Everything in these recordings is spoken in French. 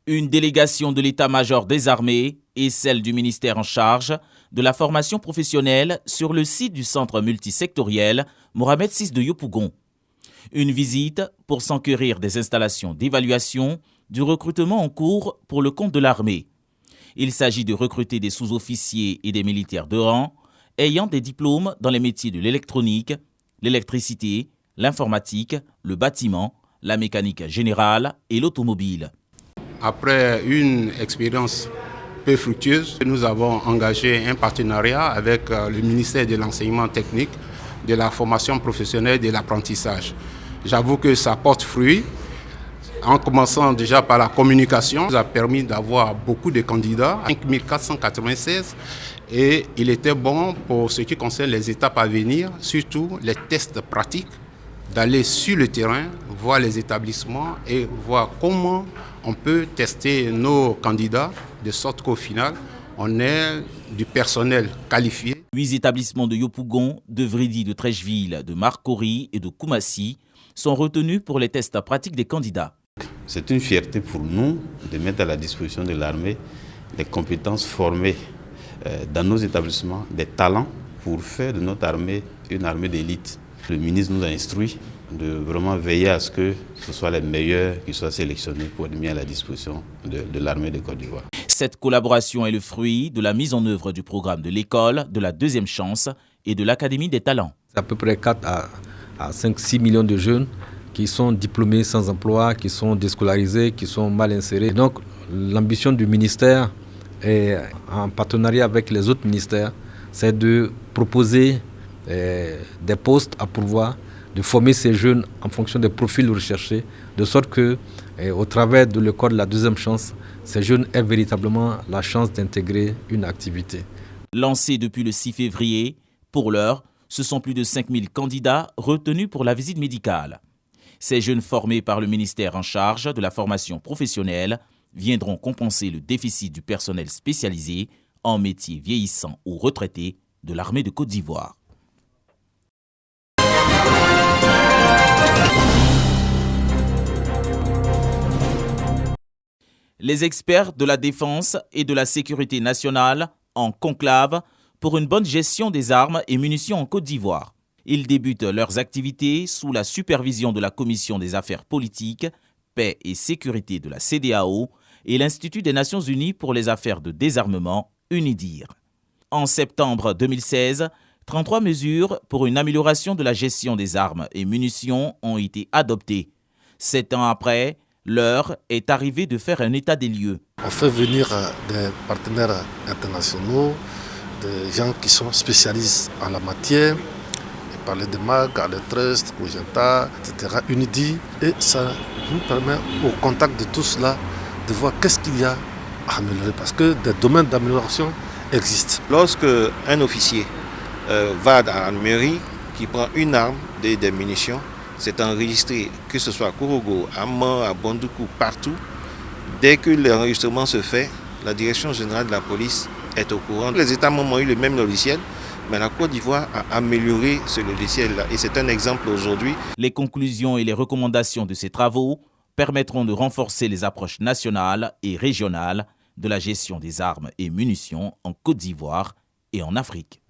Une délégation de l'état-major des armées et celle du ministère en charge de la formation professionnelle sur le site du centre multisectoriel Mohamed VI de Yopougon. Une visite pour s'enquérir des installations d'évaluation du recrutement en cours pour le compte de l'armée. Il s'agit de recruter des sous-officiers et des militaires de rang ayant des diplômes dans les métiers de l'électronique, l'électricité, l'informatique, le bâtiment, la mécanique générale et l'automobile. Après une expérience peu fructueuse, nous avons engagé un partenariat avec le ministère de l'enseignement technique, de la formation professionnelle et de l'apprentissage. J'avoue que ça porte fruit. En commençant déjà par la communication, ça a permis d'avoir beaucoup de candidats, 5496, et il était bon pour ce qui concerne les étapes à venir, surtout les tests pratiques, d'aller sur le terrain, voir les établissements et voir comment on peut tester nos candidats de sorte qu'au final, on ait du personnel qualifié. 8 établissements de Yopougon, de Vridi, de Trècheville, de Marcory et de Koumassi sont retenus pour les tests pratiques des candidats. C'est une fierté pour nous de mettre à la disposition de l'armée des compétences formées dans nos établissements, des talents pour faire de notre armée une armée d'élite. Le ministre nous a instruit de vraiment veiller à ce que ce soit les meilleurs qui soient sélectionnés pour être mis à la disposition de l'armée de Côte d'Ivoire. Cette collaboration est le fruit de la mise en œuvre du programme de l'école, de la deuxième chance et de l'Académie des talents. C'est à peu près 4 à 5-6 millions de jeunes qui sont diplômés sans emploi, qui sont déscolarisés, qui sont mal insérés. Donc l'ambition du ministère, et en partenariat avec les autres ministères, c'est de proposer des postes à pourvoir, de former ces jeunes en fonction des profils recherchés, de sorte que, au travers de l'école de la deuxième chance, ces jeunes aient véritablement la chance d'intégrer une activité. Lancé depuis le 6 février, pour l'heure, ce sont plus de 5000 candidats retenus pour la visite médicale. Ces jeunes formés par le ministère en charge de la formation professionnelle viendront compenser le déficit du personnel spécialisé en métiers vieillissants ou retraités de l'armée de Côte d'Ivoire. Les experts de la défense et de la sécurité nationale en conclave pour une bonne gestion des armes et munitions en Côte d'Ivoire. Ils débutent leurs activités sous la supervision de la Commission des affaires politiques, paix et sécurité de la CEDEAO et l'Institut des Nations Unies pour les affaires de désarmement, UNIDIR. En septembre 2016, 33 mesures pour une amélioration de la gestion des armes et munitions ont été adoptées. 7 ans après, l'heure est arrivée de faire un état des lieux. On fait venir des partenaires internationaux, des gens qui sont spécialistes en la matière, et parler de MAG, Aletrest, Cogenta, etc., UNIDI, et ça nous permet au contact de tout cela de voir qu'est-ce qu'il y a à améliorer, parce que des domaines d'amélioration existent. Lorsque un officier va à une mairie qui prend une arme, des munitions, c'est enregistré, que ce soit à Korogo, à Man, à Bondoukou, partout. Dès que l'enregistrement se fait, la direction générale de la police est au courant. Les États membres ont eu le même logiciel, mais la Côte d'Ivoire a amélioré ce logiciel-là. Et c'est un exemple aujourd'hui. Les conclusions et les recommandations de ces travaux permettront de renforcer les approches nationales et régionales de la gestion des armes et munitions en Côte d'Ivoire et en Afrique.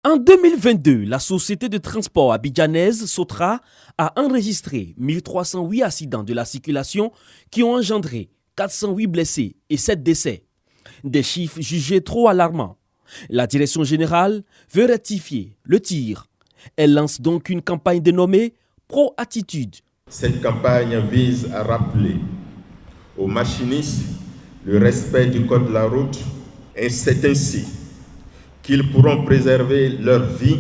En 2022, la société de transport abidjanaise Sotra a enregistré 1308 accidents de la circulation qui ont engendré 408 blessés et 7 décès. Des chiffres jugés trop alarmants. La direction générale veut rectifier le tir. Elle lance donc une campagne dénommée Pro-Attitude. Cette campagne vise à rappeler aux machinistes le respect du code de la route, et c'est ainsi qu'ils pourront préserver leur vie,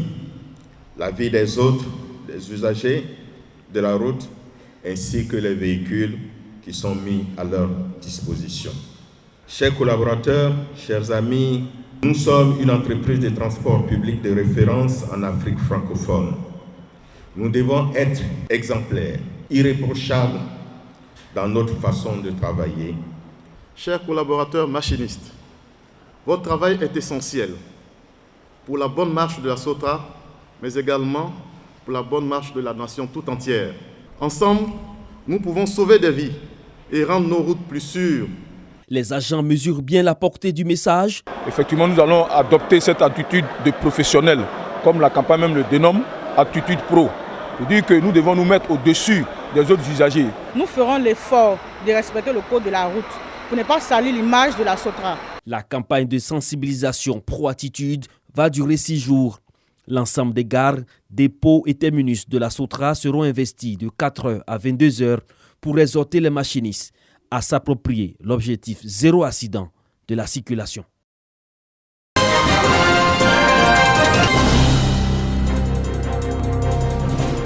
la vie des autres, des usagers de la route, ainsi que les véhicules qui sont mis à leur disposition. Chers collaborateurs, chers amis, nous sommes une entreprise de transport public de référence en Afrique francophone. Nous devons être exemplaires, irréprochables dans notre façon de travailler. Chers collaborateurs machinistes, votre travail est essentiel pour la bonne marche de la SOTA, mais également pour la bonne marche de la nation tout entière. Ensemble, nous pouvons sauver des vies et rendre nos routes plus sûres. Les agents mesurent bien la portée du message. Effectivement, nous allons adopter cette attitude de professionnel, comme la campagne même le dénomme, attitude pro. C'est-à-dire que nous devons nous mettre au-dessus des autres usagers. Nous ferons l'effort de respecter le code de la route pour ne pas salir l'image de la Sotra. La campagne de sensibilisation pro-attitude va durer 6 jours. L'ensemble des gares, dépôts et terminus de la Sotra seront investis de 4h à 22h pour exhorter les machinistes à s'approprier l'objectif zéro accident de la circulation.